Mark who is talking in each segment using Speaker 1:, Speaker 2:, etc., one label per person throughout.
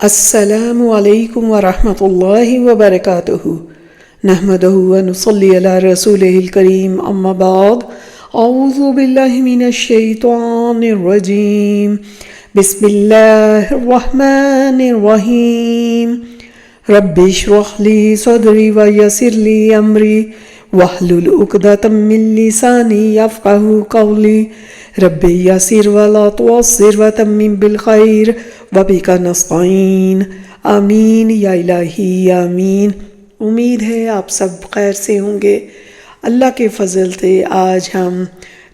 Speaker 1: السلام علیکم ورحمۃ اللہ وبرکاتہ نحمدہ ونصلی علی رسولہ الکریم اما بعد اعوذ باللہ من الشیطان الرجیم بسم اللہ الرحمن الرحیم رب اشرح لی صدری ویسر لی امری واحلل عقدۃ من لسانی یفقہوا قولی رب یسر ولا تعسر وتمم بالخیر وبک نستعین آمین یا الہی آمین۔ امید ہے آپ سب خیر سے ہوں گے۔ اللہ کے فضل سے آج ہم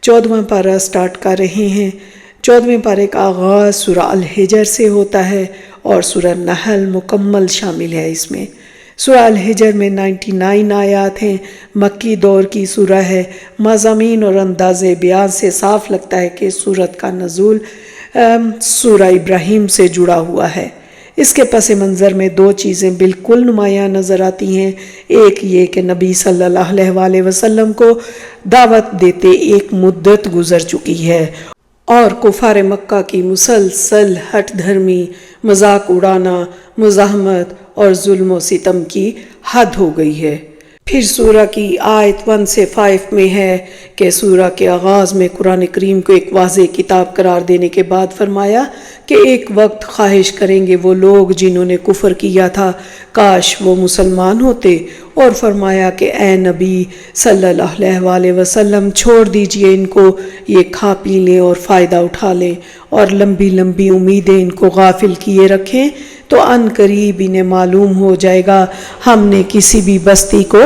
Speaker 1: 14واں پارہ سٹارٹ کر رہے ہیں۔ 14ویں پارے کا آغاز سورہ الحجر سے ہوتا ہے اور سورہ نحل مکمل شامل ہے اس میں۔ سورہ الحجر میں 99 آیات ہیں، مکی دور کی سورہ ہے۔ مضامین اور انداز بیان سے صاف لگتا ہے کہ سورت کا نزول سورہ ابراہیم سے جڑا ہوا ہے۔ اس کے پس منظر میں دو چیزیں بالکل نمایاں نظر آتی ہیں۔ ایک یہ کہ نبی صلی اللہ علیہ وسلم کو دعوت دیتے ایک مدت گزر چکی ہے اور کفار مکہ کی مسلسل ہٹ دھرمی، مذاق اڑانا، مزاحمت اور ظلم و ستم کی حد ہو گئی ہے۔ پھر سورہ کی آیت 1 سے 5 میں ہے کہ سورہ کے آغاز میں قرآن کریم کو ایک واضح کتاب قرار دینے کے بعد فرمایا کہ ایک وقت خواہش کریں گے وہ لوگ جنہوں نے کفر کیا تھا کاش وہ مسلمان ہوتے، اور فرمایا کہ اے نبی صلی اللہ علیہ وسلم چھوڑ دیجئے ان کو، یہ کھا پی لیں اور فائدہ اٹھا لیں اور لمبی لمبی امیدیں ان کو غافل کیے رکھیں، تو ان قریب انہیں معلوم ہو جائے گا ہم نے کسی بھی بستی کو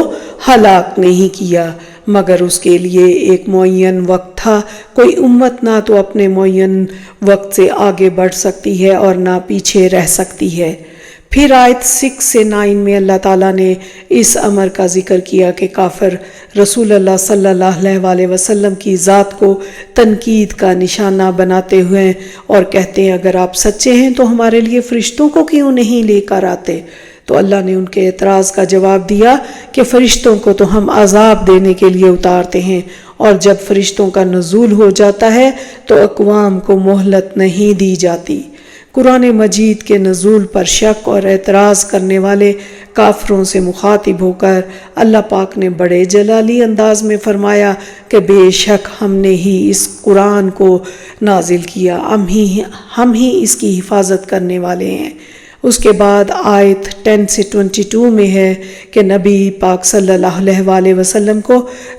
Speaker 1: ہلاک نہیں کیا مگر اس کے لیے ایک معین وقت تھا۔ کوئی امت نہ تو اپنے معین وقت سے آگے بڑھ سکتی ہے اور نہ پیچھے رہ سکتی ہے۔ پھر آیت 6 سے 9 میں اللہ تعالیٰ نے اس امر کا ذکر کیا کہ کافر رسول اللہ صلی اللہ علیہ وسلم کی ذات کو تنقید کا نشانہ بناتے ہوئے اور کہتے ہیں اگر آپ سچے ہیں تو ہمارے لیے فرشتوں کو کیوں نہیں لے کر آتے؟ تو اللہ نے ان کے اعتراض کا جواب دیا کہ فرشتوں کو تو ہم عذاب دینے کے لیے اتارتے ہیں، اور جب فرشتوں کا نزول ہو جاتا ہے تو اقوام کو مہلت نہیں دی جاتی۔ قرآن مجید کے نزول پر شک اور اعتراض کرنے والے کافروں سے مخاطب ہو کر اللہ پاک نے بڑے جلالی انداز میں فرمایا کہ بے شک ہم نے ہی اس قرآن کو نازل کیا، ہم ہی اس کی حفاظت کرنے والے ہیں۔ اس کے بعد آیت 10 سے 22 میں ہے کہ نبی پاک صلی اللہ علیہ وسلم کو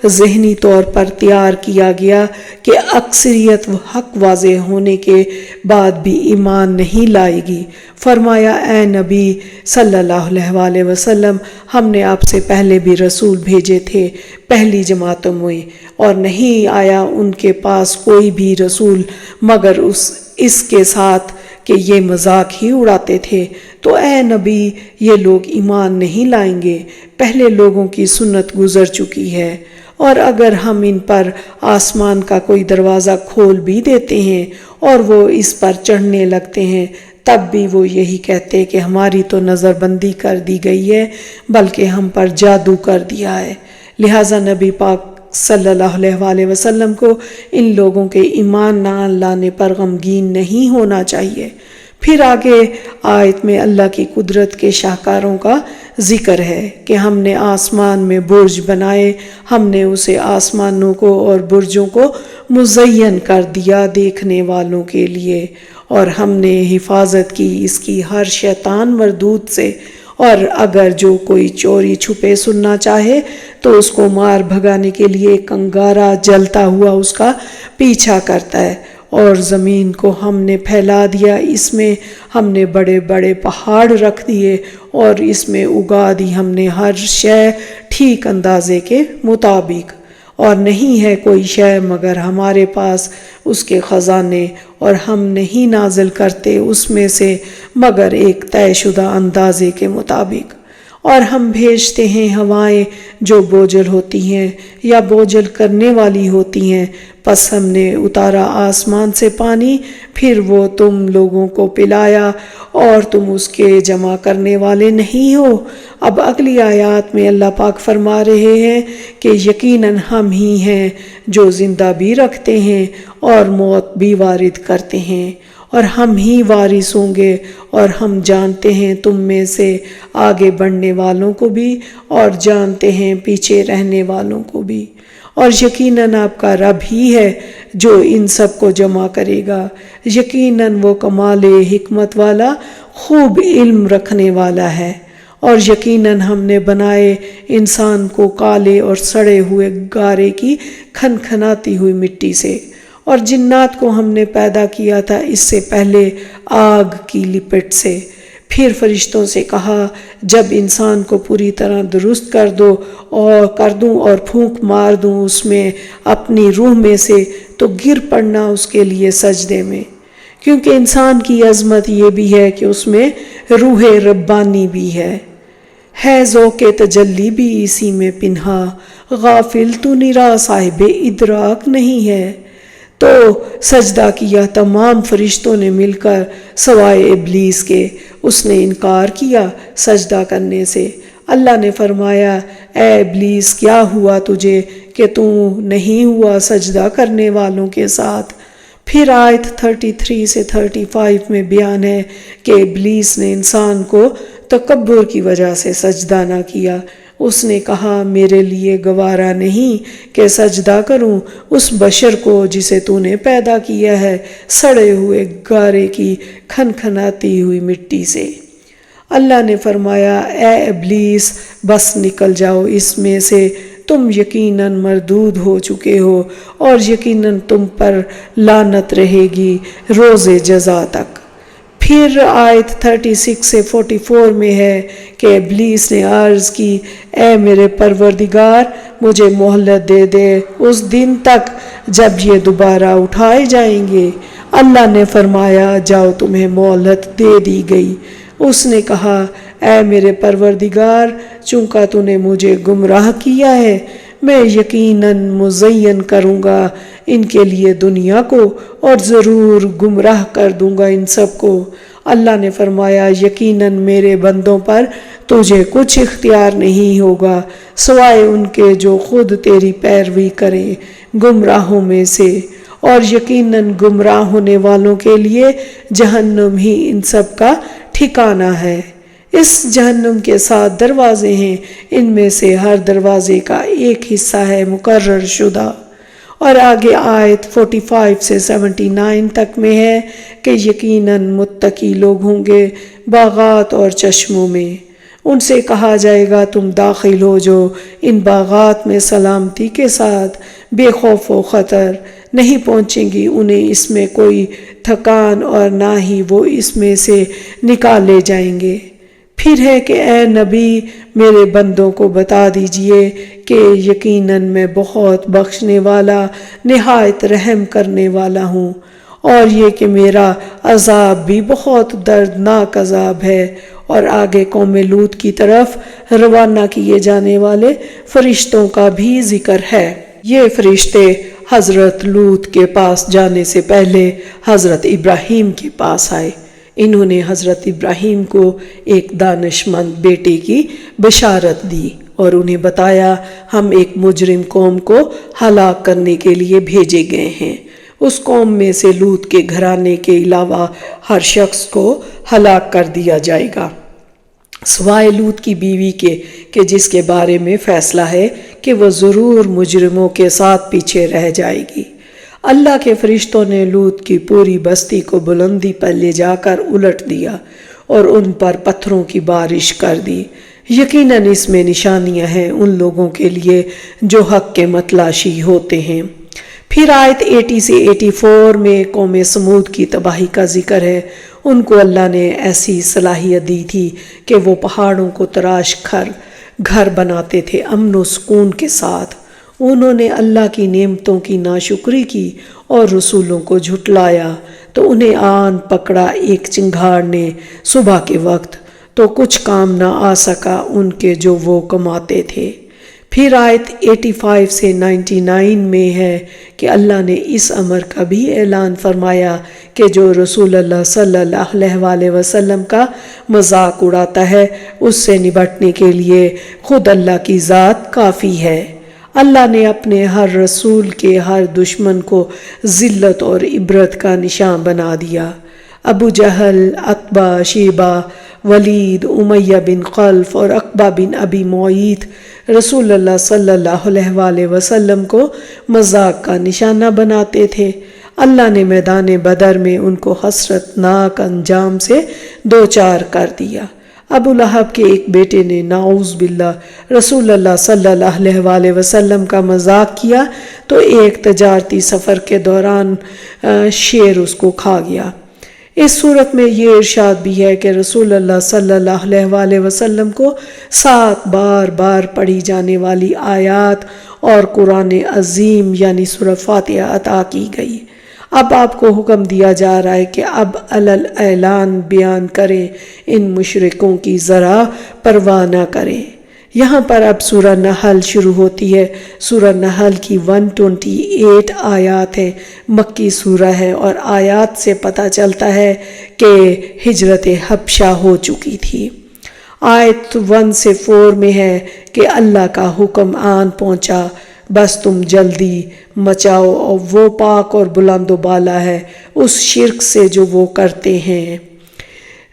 Speaker 1: ذہنی طور پر تیار کیا گیا کہ اکثریت حق واضح ہونے کے بعد بھی ایمان نہیں لائے گی۔ فرمایا اے نبی صلی اللہ علیہ وسلم ہم نے آپ سے پہلے بھی رسول بھیجے تھے پہلی جماعتوں میں، اور نہیں آیا ان کے پاس کوئی بھی رسول مگر اس کے ساتھ کہ یہ مذاق ہی اڑاتے تھے۔ تو اے نبی یہ لوگ ایمان نہیں لائیں گے، پہلے لوگوں کی سنت گزر چکی ہے، اور اگر ہم ان پر آسمان کا کوئی دروازہ کھول بھی دیتے ہیں اور وہ اس پر چڑھنے لگتے ہیں تب بھی وہ یہی کہتے کہ ہماری تو نظر بندی کر دی گئی ہے بلکہ ہم پر جادو کر دیا ہے۔ لہٰذا نبی پاک صلی اللہ علیہ وسلم کو ان لوگوں کے ایمان نہ لانے پر غمگین نہیں ہونا چاہیے۔ پھر آگے آیت میں اللہ کی قدرت کے شاہکاروں کا ذکر ہے کہ ہم نے آسمان میں برج بنائے، ہم نے اسے آسمانوں کو اور برجوں کو مزین کر دیا دیکھنے والوں کے لیے، اور ہم نے حفاظت کی اس کی ہر شیطان مردود سے، اور اگر جو کوئی چوری چھپے سننا چاہے تو اس کو مار بھگانے کے لیے ایک انگارہ جلتا ہوا اس کا پیچھا کرتا ہے۔ اور زمین کو ہم نے پھیلا دیا، اس میں ہم نے بڑے بڑے پہاڑ رکھ دیے، اور اس میں اگا دی ہم نے ہر شے ٹھیک اندازے کے مطابق، اور نہیں ہے کوئی شے مگر ہمارے پاس اس کے خزانے، اور ہم نہیں نازل کرتے اس میں سے مگر ایک طے شدہ اندازے کے مطابق، اور ہم بھیجتے ہیں ہوائیں جو بوجھل ہوتی ہیں یا بوجھل کرنے والی ہوتی ہیں، پس ہم نے اتارا آسمان سے پانی، پھر وہ تم لوگوں کو پلایا اور تم اس کے جمع کرنے والے نہیں ہو۔ اب اگلی آیات میں اللہ پاک فرما رہے ہیں کہ یقیناً ہم ہی ہیں جو زندہ بھی رکھتے ہیں اور موت بھی وارد کرتے ہیں، اور ہم ہی وارث ہوں گے، اور ہم جانتے ہیں تم میں سے آگے بڑھنے والوں کو بھی اور جانتے ہیں پیچھے رہنے والوں کو بھی، اور یقیناً آپ کا رب ہی ہے جو ان سب کو جمع کرے گا، یقیناً وہ کمال حکمت والا خوب علم رکھنے والا ہے۔ اور یقیناً ہم نے بنائے انسان کو کالے اور سڑے ہوئے گارے کی کھنکھناتی ہوئی مٹی سے، اور جنات کو ہم نے پیدا کیا تھا اس سے پہلے آگ کی لپٹ سے۔ پھر فرشتوں سے کہا جب انسان کو پوری طرح درست کر دوں اور پھونک مار دوں اس میں اپنی روح میں سے، تو گر پڑنا اس کے لیے سجدے میں، کیونکہ انسان کی عظمت یہ بھی ہے کہ اس میں روح ربانی بھی ہے ذوق تجلی بھی اسی میں پنہا، غافل تو نرا صاحب ادراک نہیں ہے۔ تو سجدہ کیا تمام فرشتوں نے مل کر سوائے ابلیس کے، اس نے انکار کیا سجدہ کرنے سے۔ اللہ نے فرمایا اے ابلیس کیا ہوا تجھے کہ تو نہیں ہوا سجدہ کرنے والوں کے ساتھ؟ پھر آیت 33 سے 35 میں بیان ہے کہ ابلیس نے انسان کو تکبر کی وجہ سے سجدہ نہ کیا۔ اس نے کہا میرے لیے گوارا نہیں کہ سجدہ کروں اس بشر کو جسے تو نے پیدا کیا ہے سڑے ہوئے گارے کی کھنکھناتی ہوئی مٹی سے۔ اللہ نے فرمایا اے ابلیس بس نکل جاؤ اس میں سے، تم یقیناً مردود ہو چکے ہو اور یقیناً تم پر لعنت رہے گی روز جزا تک۔ پھر آیت 36 سے 44 میں ہے کہ ابلیس نے عرض کی اے میرے پروردگار مجھے مہلت دے دے اس دن تک جب یہ دوبارہ اٹھائے جائیں گے۔ اللہ نے فرمایا جاؤ تمہیں مہلت دے دی گئی۔ اس نے کہا اے میرے پروردگار چونکہ تو نے مجھے گمراہ کیا ہے میں یقیناً مزین کروں گا ان کے لیے دنیا کو اور ضرور گمراہ کر دوں گا ان سب کو۔ اللہ نے فرمایا یقیناً میرے بندوں پر تجھے کچھ اختیار نہیں ہوگا سوائے ان کے جو خود تیری پیروی کریں گمراہوں میں سے، اور یقیناً گمراہ ہونے والوں کے لیے جہنم ہی ان سب کا ٹھکانہ ہے۔ اس جہنم کے 7 دروازے ہیں، ان میں سے ہر دروازے کا ایک حصہ ہے مقرر شدہ۔ اور آگے آیت 45 سے 79 تک میں ہے کہ یقیناً متقی لوگ ہوں گے باغات اور چشموں میں، ان سے کہا جائے گا تم داخل ہو جو ان باغات میں سلامتی کے ساتھ بے خوف و خطر، نہیں پہنچیں گی انہیں اس میں کوئی تھکان اور نہ ہی وہ اس میں سے نکالے جائیں گے۔ پھر ہے کہ اے نبی میرے بندوں کو بتا دیجئے کہ یقیناً میں بہت بخشنے والا نہایت رحم کرنے والا ہوں، اور یہ کہ میرا عذاب بھی بہت دردناک عذاب ہے۔ اور آگے قوم لوط کی طرف روانہ کیے جانے والے فرشتوں کا بھی ذکر ہے۔ یہ فرشتے حضرت لوط کے پاس جانے سے پہلے حضرت ابراہیم کے پاس آئے۔ انہوں نے حضرت ابراہیم کو ایک دانشمند بیٹے کی بشارت دی اور انہیں بتایا ہم ایک مجرم قوم کو ہلاک کرنے کے لیے بھیجے گئے ہیں، اس قوم میں سے لوط کے گھرانے کے علاوہ ہر شخص کو ہلاک کر دیا جائے گا سوائے لوط کی بیوی کے، کہ جس کے بارے میں فیصلہ ہے کہ وہ ضرور مجرموں کے ساتھ پیچھے رہ جائے گی۔ اللہ کے فرشتوں نے لوط کی پوری بستی کو بلندی پر لے جا کر الٹ دیا اور ان پر پتھروں کی بارش کر دی۔ یقیناً اس میں نشانیاں ہیں ان لوگوں کے لیے جو حق کے متلاشی ہوتے ہیں۔ پھر آیت 80 سے 84 میں قوم سمود کی تباہی کا ذکر ہے۔ ان کو اللہ نے ایسی صلاحیت دی تھی کہ وہ پہاڑوں کو تراش کر گھر بناتے تھے امن و سکون کے ساتھ۔ انہوں نے اللہ کی نعمتوں کی ناشکری کی اور رسولوں کو جھٹلایا تو انہیں آن پکڑا ایک چنگھاڑ نے صبح کے وقت، تو کچھ کام نہ آ سکا ان کے جو وہ کماتے تھے۔ پھر آیت 85 سے 99 میں ہے کہ اللہ نے اس امر کا بھی اعلان فرمایا کہ جو رسول اللہ صلی اللہ علیہ وسلم کا مذاق اڑاتا ہے اس سے نبٹنے کے لیے خود اللہ کی ذات کافی ہے۔ اللہ نے اپنے ہر رسول کے ہر دشمن کو ذلت اور عبرت کا نشان بنا دیا۔ ابو جہل، عتبہ، شیبہ، ولید، امیہ بن خلف اور عقبہ بن ابی معیط رسول اللہ صلی اللہ علیہ وآلہ وسلم کو مذاق کا نشانہ بناتے تھے۔ اللہ نے میدان بدر میں ان کو حسرت ناک انجام سے دوچار کر دیا۔ ابو لہب کے ایک بیٹے نے نعوذ باللہ رسول اللہ صلی اللہ علیہ وآلہ وسلم کا مذاق کیا تو ایک تجارتی سفر کے دوران شیر اس کو کھا گیا۔ اس صورت میں یہ ارشاد بھی ہے کہ رسول اللہ صلی اللہ علیہ وآلہ وسلم کو 7 بار پڑھی جانے والی آیات اور قرآن عظیم یعنی سورہ فاتحہ عطا کی گئی۔ اب آپ کو حکم دیا جا رہا ہے کہ اب علل اعلان بیان کریں، ان مشرکوں کی ذرا پرواہ نہ کریں۔ یہاں پر اب سورہ نحل شروع ہوتی ہے۔ سورہ نحل کی 128 آیات ہیں، مکی سورہ ہے، اور آیات سے پتہ چلتا ہے کہ ہجرت حبشہ ہو چکی تھی۔ آیت 1 سے 4 میں ہے کہ اللہ کا حکم آن پہنچا، بس تم جلدی مچاؤ، اور وہ پاک اور بلند و بالا ہے اس شرک سے جو وہ کرتے ہیں۔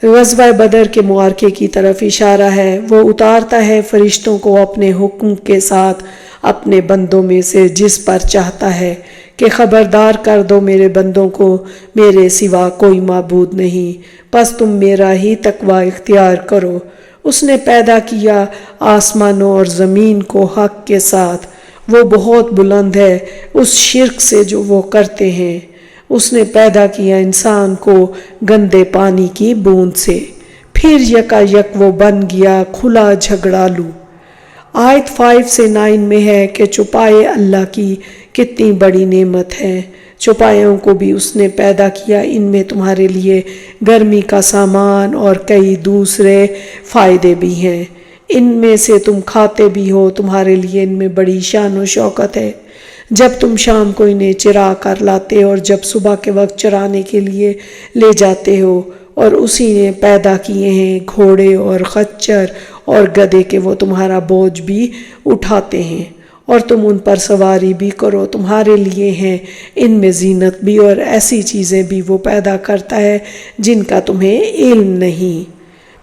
Speaker 1: غزوہ بدر کے معرکے کی طرف اشارہ ہے۔ وہ اتارتا ہے فرشتوں کو اپنے حکم کے ساتھ اپنے بندوں میں سے جس پر چاہتا ہے کہ خبردار کر دو میرے بندوں کو میرے سوا کوئی معبود نہیں، پس تم میرا ہی تقوی اختیار کرو۔ اس نے پیدا کیا آسمانوں اور زمین کو حق کے ساتھ، وہ بہت بلند ہے اس شرک سے جو وہ کرتے ہیں۔ اس نے پیدا کیا انسان کو گندے پانی کی بوند سے، پھر یکا یک وہ بن گیا کھلا جھگڑالو۔ آیت 5 سے 9 میں ہے کہ چھپائے اللہ کی کتنی بڑی نعمت ہے، چھپایوں کو بھی اس نے پیدا کیا، ان میں تمہارے لیے گرمی کا سامان اور کئی دوسرے فائدے بھی ہیں، ان میں سے تم کھاتے بھی ہو، تمہارے لیے ان میں بڑی شان و شوکت ہے۔ جب تم شام کو انہیں چرا کر لاتے اور جب صبح کے وقت چرانے کے لیے لے جاتے ہو، اور اسی نے پیدا کیے ہیں گھوڑے اور خچر اور گدھے کہ وہ تمہارا بوجھ بھی اٹھاتے ہیں اور تم ان پر سواری بھی کرو، تمہارے لیے ہیں ان میں زینت بھی، اور ایسی چیزیں بھی وہ پیدا کرتا ہے جن کا تمہیں علم نہیں۔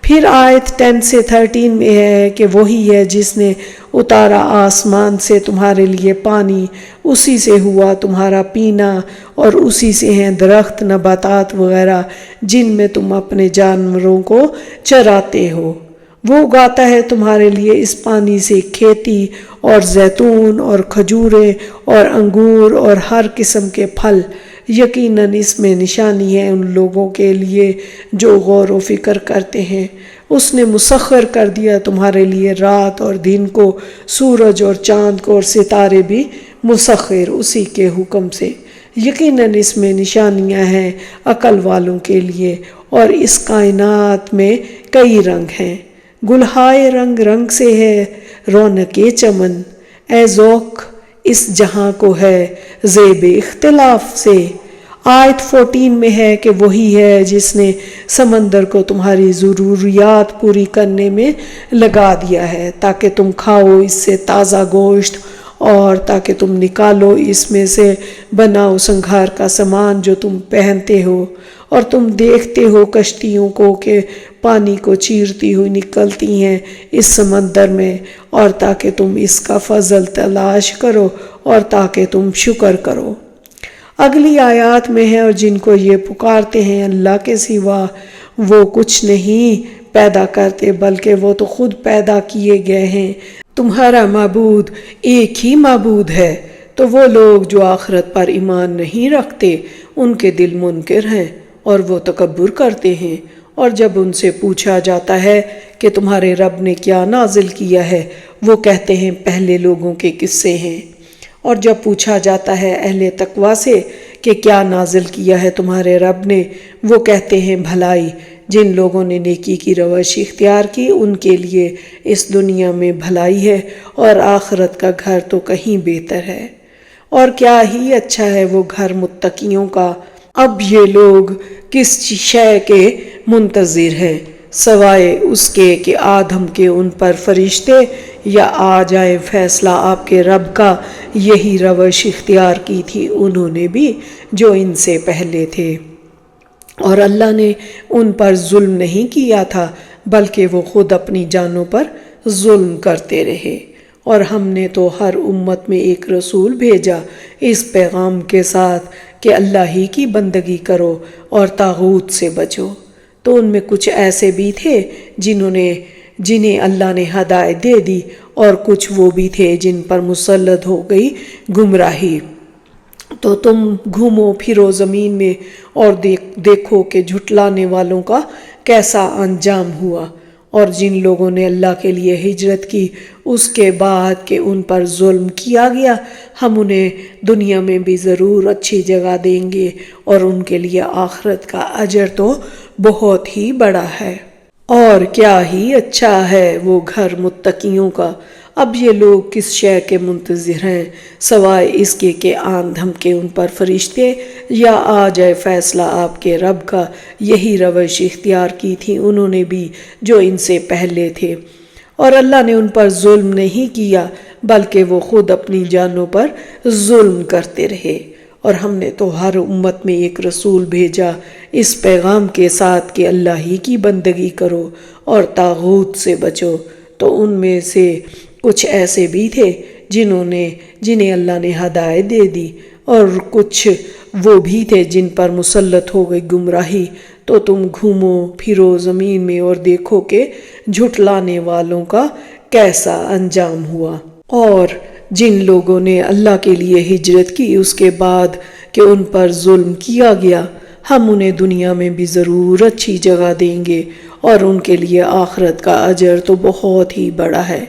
Speaker 1: پھر آیت 10 سے 13 میں ہے کہ وہی ہے جس نے اتارا آسمان سے تمہارے لیے پانی، اسی سے ہوا تمہارا پینا، اور اسی سے ہیں درخت، نباتات وغیرہ جن میں تم اپنے جانوروں کو چراتے ہو۔ وہ اگاتا ہے تمہارے لیے اس پانی سے کھیتی اور زیتون اور کھجوریں اور انگور اور ہر قسم کے پھل۔ یقیناً اس میں نشانی ہے ان لوگوں کے لیے جو غور و فکر کرتے ہیں۔ اس نے مسخر کر دیا تمہارے لیے رات اور دن کو، سورج اور چاند کو، اور ستارے بھی مسخر اسی کے حکم سے۔ یقیناً اس میں نشانیاں ہیں عقل والوں کے لیے، اور اس کائنات میں کئی رنگ ہیں۔ گلہائے رنگ رنگ سے ہے رونق چمن، اے ذوق اس جہاں کو ہے زیب اختلاف سے۔ آیت 14 میں ہے کہ وہی ہے جس نے سمندر کو تمہاری ضروریات پوری کرنے میں لگا دیا ہے تاکہ تم کھاؤ اس سے تازہ گوشت، اور تاکہ تم نکالو اس میں سے بناؤ سنگھار کا سامان جو تم پہنتے ہو، اور تم دیکھتے ہو کشتیوں کو کہ پانی کو چیرتی ہوئی نکلتی ہیں اس سمندر میں، اور تاکہ تم اس کا فضل تلاش کرو اور تاکہ تم شکر کرو۔ اگلی آیات میں ہے اور جن کو یہ پکارتے ہیں اللہ کے سوا وہ کچھ نہیں پیدا کرتے بلکہ وہ تو خود پیدا کیے گئے ہیں، تمہارا معبود ایک ہی معبود ہے۔ تو وہ لوگ جو آخرت پر ایمان نہیں رکھتے ان کے دل منکر ہیں اور وہ تکبر کرتے ہیں، اور جب ان سے پوچھا جاتا ہے کہ تمہارے رب نے کیا نازل کیا ہے وہ کہتے ہیں پہلے لوگوں کے قصے ہیں، اور جب پوچھا جاتا ہے اہل تقوی سے کہ کیا نازل کیا ہے تمہارے رب نے، وہ کہتے ہیں بھلائی۔ جن لوگوں نے نیکی کی روش اختیار کی ان کے لیے اس دنیا میں بھلائی ہے، اور آخرت کا گھر تو کہیں بہتر ہے، اور کیا ہی اچھا ہے وہ گھر متقیوں کا۔ اب یہ لوگ کس شے کے منتظر ہیں سوائے اس کے کہ آدم کے ان پر فرشتے یا آ جائے فیصلہ آپ کے رب کا۔ یہی روش اختیار کی تھی انہوں نے بھی جو ان سے پہلے تھے۔ اور اللہ نے ان پر ظلم نہیں کیا تھا بلکہ وہ خود اپنی جانوں پر ظلم کرتے رہے۔ اور ہم نے تو ہر امت میں ایک رسول بھیجا اس پیغام کے ساتھ کہ اللہ ہی کی بندگی کرو اور طاغوت سے بچو۔ تو ان میں کچھ ایسے بھی تھے جنہیں اللہ نے ہدایت دے دی، اور کچھ وہ بھی تھے جن پر مسلط ہو گئی گمراہی۔ تو تم گھومو پھرو زمین میں اور دیکھو کہ جھٹلانے والوں کا کیسا انجام ہوا۔ اور جن لوگوں نے اللہ کے لیے ہجرت کی اس کے بعد کہ ان پر ظلم کیا گیا، ہم انہیں دنیا میں بھی ضرور اچھی جگہ دیں گے، اور ان کے لیے آخرت کا اجر تو بہت ہی بڑا ہے۔ اور کیا ہی اچھا ہے وہ گھر متقیوں کا۔ اب یہ لوگ کس شے کے منتظر ہیں سوائے اس کے کہ آن دھمکے ان پر فرشتے یا آ جائے فیصلہ آپ کے رب کا۔ یہی روش اختیار کی تھی انہوں نے بھی جو ان سے پہلے تھے، اور اللہ نے ان پر ظلم نہیں کیا بلکہ وہ خود اپنی جانوں پر ظلم کرتے رہے۔ اور ہم نے تو ہر امت میں ایک رسول بھیجا اس پیغام کے ساتھ کہ اللہ ہی کی بندگی کرو اور طاغوت سے بچو۔ تو ان میں سے کچھ ایسے بھی تھے جنہیں اللہ نے ہدایت دے دی، اور کچھ وہ بھی تھے جن پر مسلط ہو گئی گمراہی۔ تو تم گھومو پھرو زمین میں اور دیکھو کہ جھٹلانے والوں کا کیسا انجام ہوا۔ اور جن لوگوں نے اللہ کے لیے ہجرت کی اس کے بعد کہ ان پر ظلم کیا گیا، ہم انہیں دنیا میں بھی ضرور اچھی جگہ دیں گے، اور ان کے لیے آخرت کا اجر تو بہت ہی بڑا ہے۔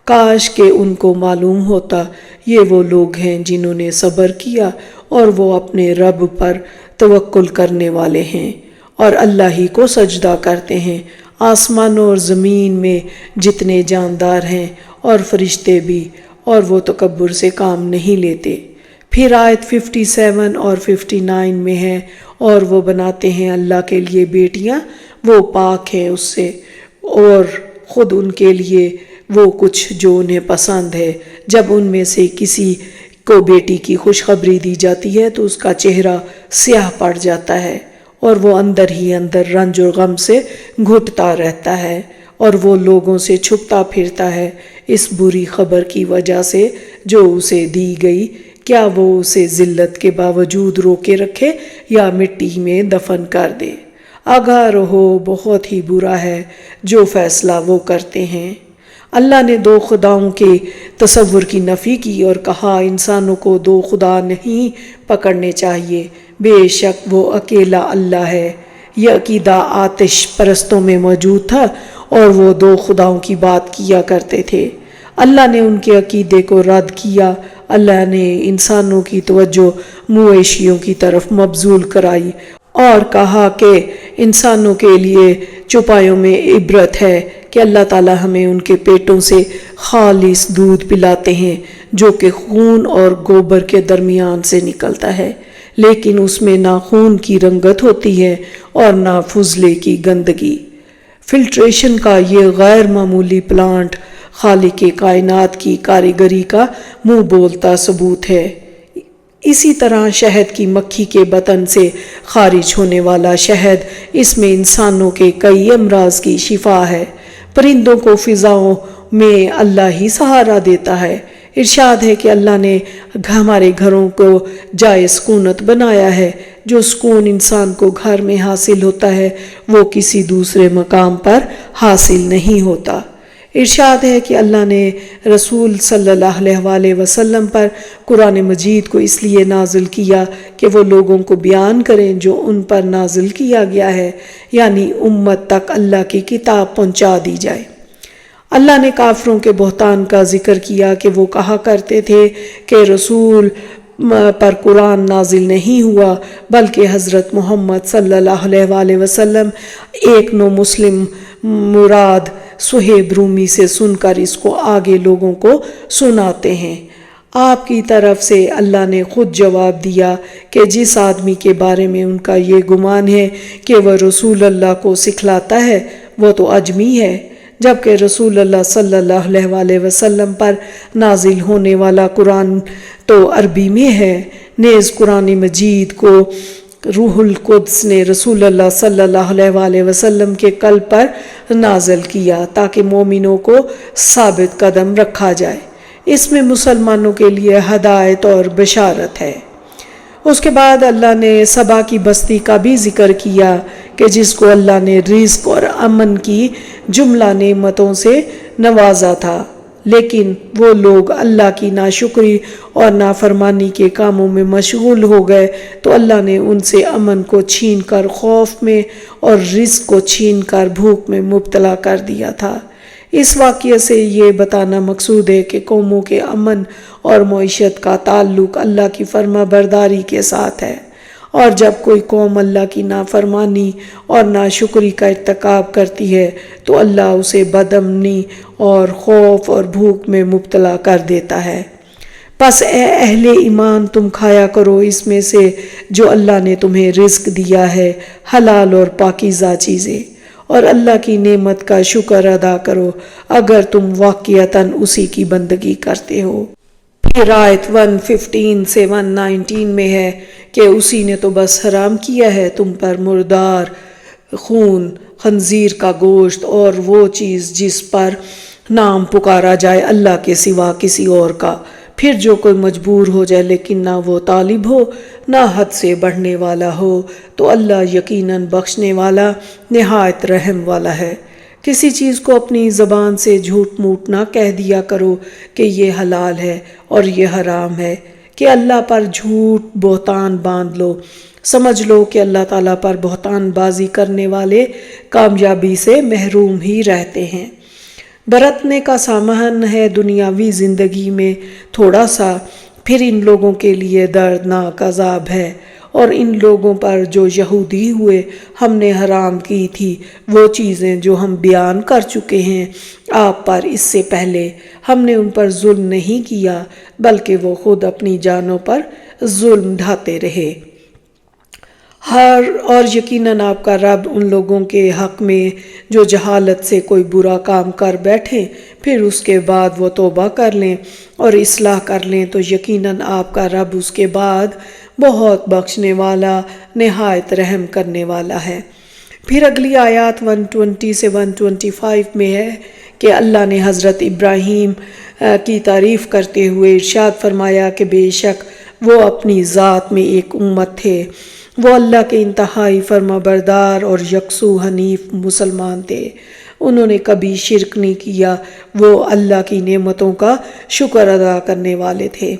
Speaker 1: کاش کہ ان کو معلوم ہوتا یہ وہ لوگ ہیں جنہوں نے صبر کیا اور وہ اپنے رب پر توکل کرنے والے ہیں اور اللہ ہی کو سجدہ کرتے ہیں۔ آسمانوں اور زمین میں جتنے جاندار ہیں اور فرشتے بھی، اور وہ تکبر سے کام نہیں لیتے۔ پھر آیت 57 اور 59 میں ہے، اور وہ بناتے ہیں اللہ کے لیے بیٹیاں، وہ پاک ہیں اس سے، اور خود ان کے لیے وہ کچھ جو انہیں پسند ہے۔ جب ان میں سے کسی کو بیٹی کی خوشخبری دی جاتی ہے تو اس کا چہرہ سیاہ پڑ جاتا ہے، اور وہ اندر ہی اندر رنج و غم سے گھٹتا رہتا ہے، اور وہ لوگوں سے چھپتا پھرتا ہے اس بری خبر کی وجہ سے جو اسے دی گئی۔ کیا وہ اسے ذلت کے باوجود روکے رکھے یا مٹی میں دفن کر دے؟ آگاہ رہو، بہت ہی برا ہے جو فیصلہ وہ کرتے ہیں۔ اللہ نے دو خداؤں کے تصور کی نفی کی اور کہا انسانوں کو دو خدا نہیں پکڑنے چاہیے، بے شک وہ اکیلا اللہ ہے۔ یہ عقیدہ آتش پرستوں میں موجود تھا اور وہ دو خداؤں کی بات کیا کرتے تھے۔ اللہ نے ان کے عقیدے کو رد کیا۔ اللہ نے انسانوں کی توجہ مویشیوں کی طرف مبذول کرائی اور کہا کہ انسانوں کے لیے چوپایوں میں عبرت ہے کہ اللہ تعالی ہمیں ان کے پیٹوں سے خالص دودھ پلاتے ہیں جو کہ خون اور گوبر کے درمیان سے نکلتا ہے، لیکن اس میں نہ خون کی رنگت ہوتی ہے اور نہ فضلے کی گندگی۔ فلٹریشن کا یہ غیر معمولی پلانٹ خالق کائنات کی کاریگری کا منہ بولتا ثبوت ہے۔ اسی طرح شہد کی مکھی کے بطن سے خارج ہونے والا شہد، اس میں انسانوں کے کئی امراض کی شفا ہے۔ پرندوں کو فضاؤں میں اللہ ہی سہارا دیتا ہے۔ ارشاد ہے کہ اللہ نے ہمارے گھروں کو جائے سکونت بنایا ہے۔ جو سکون انسان کو گھر میں حاصل ہوتا ہے وہ کسی دوسرے مقام پر حاصل نہیں ہوتا۔ ارشاد ہے کہ اللہ نے رسول صلی اللہ علیہ وسلم پر قرآن مجید کو اس لیے نازل کیا کہ وہ لوگوں کو بیان کریں جو ان پر نازل کیا گیا ہے، یعنی امت تک اللہ کی کتاب پہنچا دی جائے۔ اللہ نے کافروں کے بہتان کا ذکر کیا کہ وہ کہا کرتے تھے کہ رسول پر قرآن نازل نہیں ہوا بلکہ حضرت محمد صلی اللہ علیہ وسلم ایک نو مسلم مراد صہیب رومی سے سن کر اس کو آگے لوگوں کو سناتے ہیں۔ آپ کی طرف سے اللہ نے خود جواب دیا کہ جس آدمی کے بارے میں ان کا یہ گمان ہے کہ وہ رسول اللہ کو سکھلاتا ہے وہ تو اجمی ہے، جبکہ رسول اللہ صلی اللہ علیہ وسلم پر نازل ہونے والا قرآن تو عربی میں ہے۔ نیز قرآن مجید کو روح القدس نے رسول اللہ صلی اللہ علیہ وسلم کے قلب پر نازل کیا تاکہ مومنوں کو ثابت قدم رکھا جائے۔ اس میں مسلمانوں کے لیے ہدایت اور بشارت ہے۔ اس کے بعد اللہ نے سبا کی بستی کا بھی ذکر کیا کہ جس کو اللہ نے رزق اور امن کی جملہ نعمتوں سے نوازا تھا، لیکن وہ لوگ اللہ کی ناشکری اور نافرمانی کے کاموں میں مشغول ہو گئے تو اللہ نے ان سے امن کو چھین کر خوف میں اور رزق کو چھین کر بھوک میں مبتلا کر دیا تھا۔ اس واقعے سے یہ بتانا مقصود ہے کہ قوموں کے امن اور معیشت کا تعلق اللہ کی فرما برداری کے ساتھ ہے، اور جب کوئی قوم اللہ کی نافرمانی اور ناشکری کا ارتکاب کرتی ہے تو اللہ اسے بدامنی اور خوف اور بھوک میں مبتلا کر دیتا ہے۔ پس اے اہل ایمان، تم کھایا کرو اس میں سے جو اللہ نے تمہیں رزق دیا ہے، حلال اور پاکیزہ چیزیں، اور اللہ کی نعمت کا شکر ادا کرو اگر تم واقعتاً اسی کی بندگی کرتے ہو۔ پھر آیت 115 سے 119 میں ہے کہ اسی نے تو بس حرام کیا ہے تم پر مردار خون، خنزیر کا گوشت اور وہ چیز جس پر نام پکارا جائے اللہ کے سوا کسی اور کا، پھر جو کوئی مجبور ہو جائے لیکن نہ وہ طالب ہو نہ حد سے بڑھنے والا ہو تو اللہ یقیناً بخشنے والا نہایت رحم والا ہے۔ کسی چیز کو اپنی زبان سے جھوٹ موٹ نہ کہہ دیا کرو کہ یہ حلال ہے اور یہ حرام ہے، کہ اللہ پر جھوٹ بہتان باندھ لو۔ سمجھ لو کہ اللہ تعالیٰ پر بہتان بازی کرنے والے کامیابی سے محروم ہی رہتے ہیں۔ برتنے کا سامان ہے دنیاوی زندگی میں تھوڑا سا، پھر ان لوگوں کے لیے دردناک عذاب ہے۔ اور ان لوگوں پر جو یہودی ہوئے ہم نے حرام کی تھی وہ چیزیں جو ہم بیان کر چکے ہیں آپ پر اس سے پہلے، ہم نے ان پر ظلم نہیں کیا بلکہ وہ خود اپنی جانوں پر ظلم ڈھاتے رہے۔ اور یقیناً آپ کا رب ان لوگوں کے حق میں جو جہالت سے کوئی برا کام کر بیٹھیں پھر اس کے بعد وہ توبہ کر لیں اور اصلاح کر لیں تو یقیناً آپ کا رب اس کے بعد بہت بخشنے والا نہایت رحم کرنے والا ہے۔ پھر اگلی آیات 120 سے 125 میں ہے کہ اللہ نے حضرت ابراہیم کی تعریف کرتے ہوئے ارشاد فرمایا کہ بے شک وہ اپنی ذات میں ایک امت تھے، وہ اللہ کے انتہائی فرما بردار اور یکسو حنیف مسلمان تھے، انہوں نے کبھی شرک نہیں کیا، وہ اللہ کی نعمتوں کا شکر ادا کرنے والے تھے۔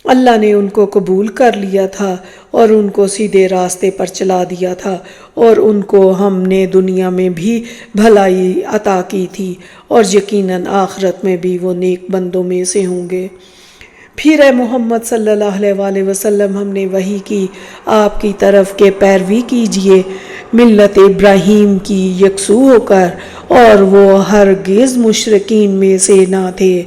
Speaker 1: اللہ نے ان کو قبول کر لیا تھا اور ان کو سیدھے راستے پر چلا دیا تھا، اور ان کو ہم نے دنیا میں بھی بھلائی عطا کی تھی اور یقیناً آخرت میں بھی وہ نیک بندوں میں سے ہوں گے۔ پھر اے محمد صلی اللہ علیہ وسلم ہم نے وحی کی آپ کی طرف کہ پیروی کیجئے ملت ابراہیم کی یکسو ہو کر، اور وہ ہرگز مشرکین میں سے نہ تھے۔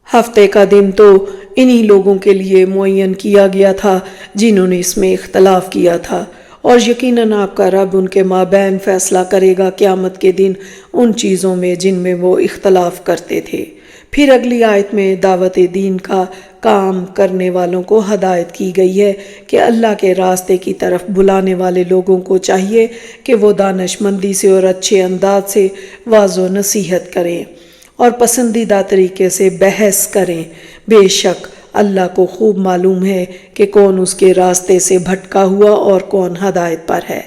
Speaker 1: ہفتے کا دن تو انہی لوگوں کے لیے معین کیا گیا تھا جنہوں نے اس میں اختلاف کیا تھا، اور یقیناً آپ کا رب ان کے مابین فیصلہ کرے گا قیامت کے دن ان چیزوں میں جن میں وہ اختلاف کرتے تھے۔ پھر اگلی آیت میں دعوت دین کا کام کرنے والوں کو ہدایت کی گئی ہے کہ اللہ کے راستے کی طرف بلانے والے لوگوں کو چاہیے کہ وہ دانش مندی سے اور اچھے انداز سے واعظ و نصیحت کریں اور پسندیدہ طریقے سے بحث کریں۔ بے شک اللہ کو خوب معلوم ہے کہ کون اس کے راستے سے بھٹکا ہوا اور کون ہدایت پر ہے۔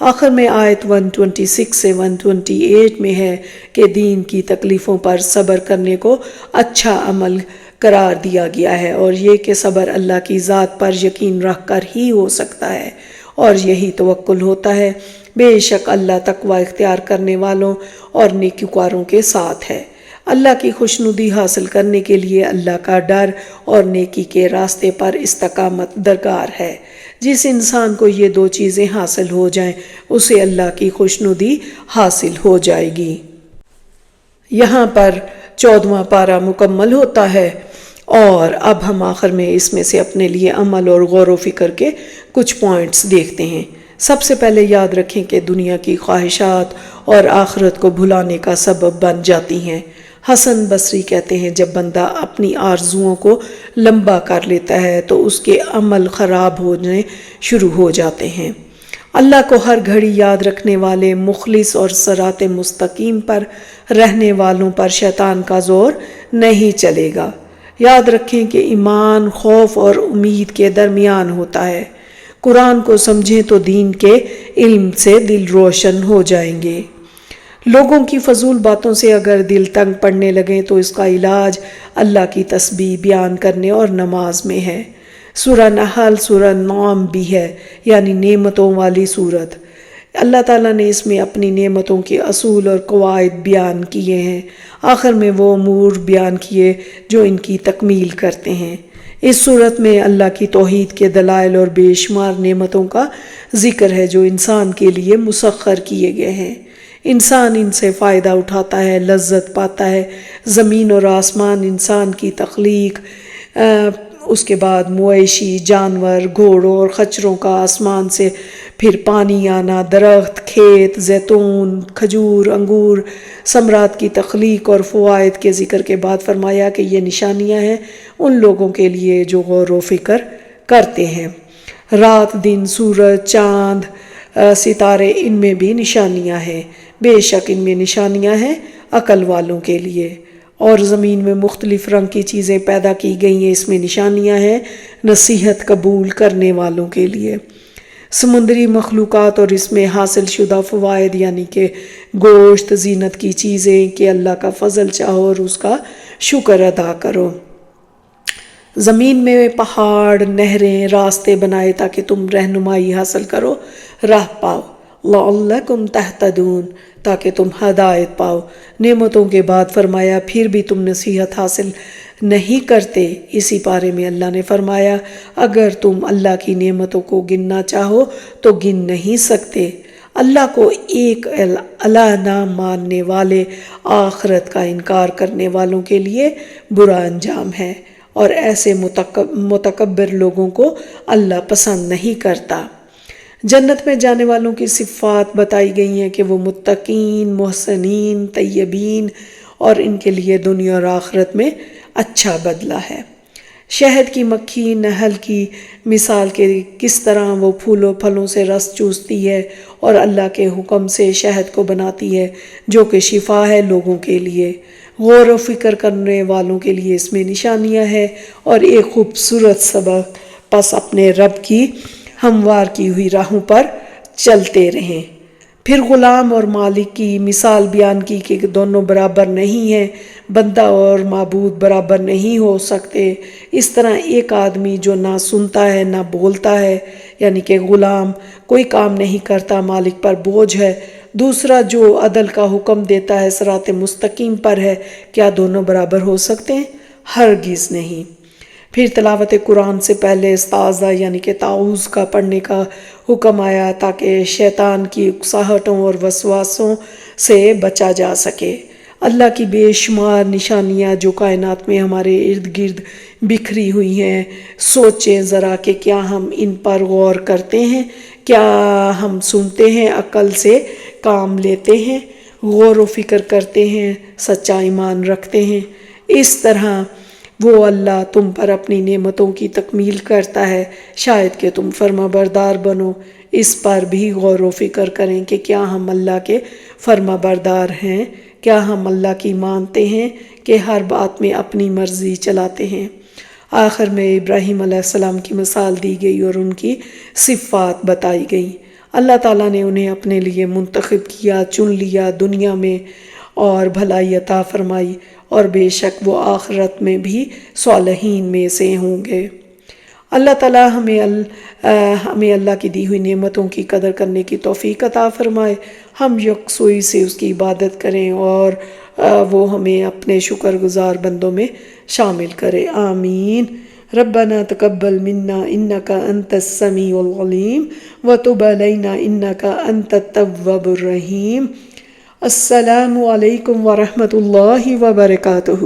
Speaker 1: آخر میں آیت 126 سے 128 میں ہے کہ دین کی تکلیفوں پر صبر کرنے کو اچھا عمل قرار دیا گیا ہے، اور یہ کہ صبر اللہ کی ذات پر یقین رکھ کر ہی ہو سکتا ہے، اور یہی توکل ہوتا ہے۔ بے شک اللہ تقوی اختیار کرنے والوں اور نیکوکاروں کے ساتھ ہے۔ اللہ کی خوشنودی حاصل کرنے کے لیے اللہ کا ڈر اور نیکی کے راستے پر استقامت درکار ہے۔ جس انسان کو یہ دو چیزیں حاصل ہو جائیں اسے اللہ کی خوشنودی حاصل ہو جائے گی۔ یہاں پر 14واں پارہ مکمل ہوتا ہے، اور اب ہم آخر میں اس میں سے اپنے لیے عمل اور غور و فکر کے کچھ پوائنٹس دیکھتے ہیں۔ سب سے پہلے یاد رکھیں کہ دنیا کی خواہشات اور آخرت کو بھلانے کا سبب بن جاتی ہیں۔ حسن بصری کہتے ہیں جب بندہ اپنی آرزوؤں کو لمبا کر لیتا ہے تو اس کے عمل خراب ہونے شروع ہو جاتے ہیں۔ اللہ کو ہر گھڑی یاد رکھنے والے مخلص اور صراط مستقیم پر رہنے والوں پر شیطان کا زور نہیں چلے گا۔ یاد رکھیں کہ ایمان خوف اور امید کے درمیان ہوتا ہے۔ قرآن کو سمجھیں تو دین کے علم سے دل روشن ہو جائیں گے۔ لوگوں کی فضول باتوں سے اگر دل تنگ پڑنے لگیں تو اس کا علاج اللہ کی تسبیح بیان کرنے اور نماز میں ہے۔ سورہ نحل سورہ نعم بھی ہے، یعنی نعمتوں والی سورت۔ اللہ تعالیٰ نے اس میں اپنی نعمتوں کے اصول اور قواعد بیان کیے ہیں، آخر میں وہ امور بیان کیے جو ان کی تکمیل کرتے ہیں۔ اس صورت میں اللہ کی توحید کے دلائل اور بے شمار نعمتوں کا ذکر ہے جو انسان کے لیے مسخر کیے گئے ہیں۔ انسان ان سے فائدہ اٹھاتا ہے، لذت پاتا ہے۔ زمین اور آسمان، انسان کی تخلیق، اس کے بعد مویشی جانور، گھوڑوں اور خچروں کا آسمان سے، پھر پانی آنا، درخت، کھیت، زیتون، کھجور، انگور، ثمرات کی تخلیق اور فوائد کے ذکر کے بعد فرمایا کہ یہ نشانیاں ہیں ان لوگوں کے لیے جو غور و فکر کرتے ہیں۔ رات، دن، سورج، چاند، ستارے، ان میں بھی نشانیاں ہیں، بے شک ان میں نشانیاں ہیں عقل والوں کے لیے۔ اور زمین میں مختلف رنگ کی چیزیں پیدا کی گئی ہیں، اس میں نشانیاں ہیں نصیحت قبول کرنے والوں کے لیے۔ سمندری مخلوقات اور اس میں حاصل شدہ فوائد، یعنی کہ گوشت، زینت کی چیزیں، کہ اللہ کا فضل چاہو اور اس کا شکر ادا کرو۔ زمین میں پہاڑ، نہریں، راستے بنائے تاکہ تم رہنمائی حاصل کرو، راہ پاؤ، لعلکم تہتدون، تاکہ تم ہدایت پاؤ۔ نعمتوں کے بعد فرمایا پھر بھی تم نصیحت حاصل نہیں کرتے۔ اسی پارے میں اللہ نے فرمایا اگر تم اللہ کی نعمتوں کو گننا چاہو تو گن نہیں سکتے۔ اللہ کو ایک الہ نہ ماننے والے، آخرت کا انکار کرنے والوں کے لیے برا انجام ہے، اور ایسے متکبر لوگوں کو اللہ پسند نہیں کرتا۔ جنت میں جانے والوں کی صفات بتائی گئی ہیں کہ وہ متقین، محسنین، طیبین، اور ان کے لیے دنیا اور آخرت میں اچھا بدلہ ہے۔ شہد کی مکھی نحل کی مثال کے کس طرح وہ پھولوں پھلوں سے رس چوستی ہے اور اللہ کے حکم سے شہد کو بناتی ہے جو کہ شفا ہے لوگوں کے لیے۔ غور و فکر کرنے والوں کے لیے اس میں نشانیاں ہیں اور ایک خوبصورت سبق، پس اپنے رب کی ہموار کی ہوئی راہوں پر چلتے رہیں۔ پھر غلام اور مالک کی مثال بیان کی کہ دونوں برابر نہیں ہیں، بندہ اور معبود برابر نہیں ہو سکتے۔ اس طرح ایک آدمی جو نہ سنتا ہے نہ بولتا ہے، یعنی کہ غلام کوئی کام نہیں کرتا، مالک پر بوجھ ہے، دوسرا جو عدل کا حکم دیتا ہے، صراط مستقیم پر ہے، کیا دونوں برابر ہو سکتے ہیں؟ ہرگز نہیں۔ پھر تلاوت قرآن سے پہلے استعاذہ یعنی کہ تعوذ کا پڑھنے کا حکم آیا تاکہ شیطان کی اکساہٹوں اور وسواسوں سے بچا جا سکے۔ اللہ کی بے شمار نشانیاں جو کائنات میں ہمارے ارد گرد بکھری ہوئی ہیں، سوچیں ذرا کہ کیا ہم ان پر غور کرتے ہیں؟ کیا ہم سنتے ہیں، عقل سے کام لیتے ہیں، غور و فکر کرتے ہیں، سچا ایمان رکھتے ہیں؟ اس طرح وہ اللہ تم پر اپنی نعمتوں کی تکمیل کرتا ہے، شاید کہ تم فرما بردار بنو۔ اس پر بھی غور و فکر کریں کہ کیا ہم اللہ کے فرما بردار ہیں، کیا ہم اللہ کی مانتے ہیں کہ ہر بات میں اپنی مرضی چلاتے ہیں۔ آخر میں ابراہیم علیہ السلام کی مثال دی گئی اور ان کی صفات بتائی گئی۔ اللہ تعالیٰ نے انہیں اپنے لیے منتخب کیا، چن لیا دنیا میں اور بھلائی عطا فرمائی، اور بے شک وہ آخرت میں بھی صالحین میں سے ہوں گے۔ اللہ تعالیٰ ہمیں اللہ کی دی ہوئی نعمتوں کی قدر کرنے کی توفیق عطا فرمائے، ہم یکسوئی سے اس کی عبادت کریں اور وہ ہمیں اپنے شکر گزار بندوں میں شامل کرے، آمین۔ ربنا تقبل منا انک انت السمیع العلیم وتب علینا انک انت التواب الرحیم۔ السلام علیکم ورحمۃ اللہ وبرکاتہ۔